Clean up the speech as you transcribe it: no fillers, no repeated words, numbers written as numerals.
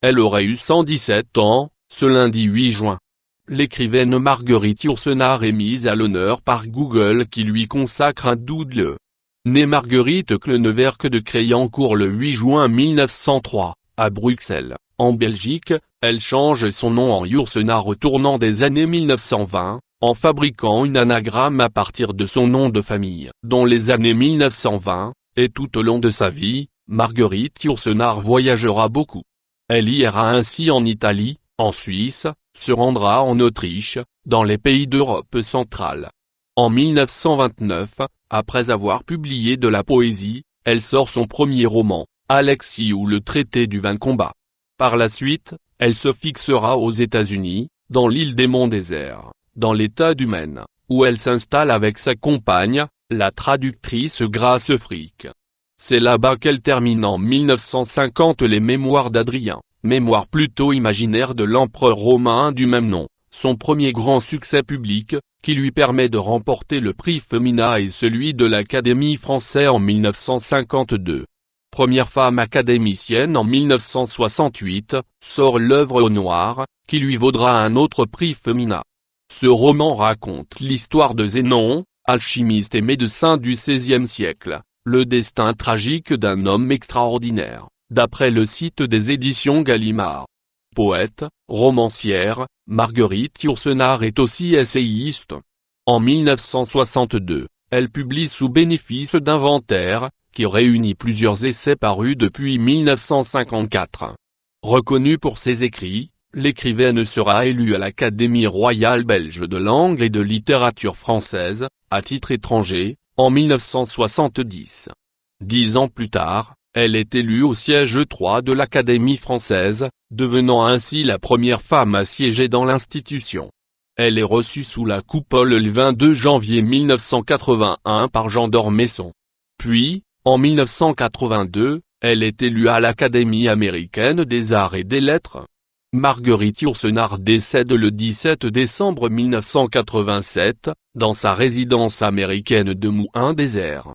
Elle aurait eu 117 ans, ce lundi 8 juin. L'écrivaine Marguerite Yourcenar est mise à l'honneur par Google qui lui consacre un doodle. Née Marguerite Cleneverque de Créancourt le 8 juin 1903, à Bruxelles, en Belgique, elle change son nom en Yourcenar au tournant des années 1920, en fabriquant une anagramme à partir de son nom de famille. Dans les années 1920, et tout au long de sa vie, Marguerite Yourcenar voyagera beaucoup. Elle ira ainsi en Italie, en Suisse, se rendra en Autriche, dans les pays d'Europe centrale. En 1929, après avoir publié de la poésie, elle sort son premier roman, Alexis ou le traité du vain combat. Par la suite, elle se fixera aux États-Unis, dans l'île des Monts Déserts, dans l'État du Maine, où elle s'installe avec sa compagne, la traductrice Grace Frick. C'est là-bas qu'elle termine en 1950 les Mémoires d'Adrien, mémoire plutôt imaginaire de l'empereur romain du même nom, son premier grand succès public, qui lui permet de remporter le prix Femina et celui de l'Académie française en 1952. Première femme académicienne en 1968, sort l'œuvre au noir, qui lui vaudra un autre prix Femina. Ce roman raconte l'histoire de Zénon, alchimiste et médecin du XVIe siècle, le destin tragique d'un homme extraordinaire, d'après le site des éditions Gallimard. Poète, romancière, Marguerite Yourcenar est aussi essayiste. En 1962, elle publie Sous bénéfice d'inventaire, qui réunit plusieurs essais parus depuis 1954. Reconnue pour ses écrits, l'écrivaine sera élue à l'Académie royale belge de langue et de littérature française, à titre étranger, en 1970. 10 ans plus tard, elle est élue au siège 3 de l'Académie française, devenant ainsi la première femme à siéger dans l'institution. Elle est reçue sous la coupole le 22 janvier 1981 par Jean d'Ormesson. Puis, en 1982, elle est élue à l'Académie américaine des arts et des lettres. Marguerite Yourcenar décède le 17 décembre 1987, dans sa résidence américaine de Mouhins-Désert.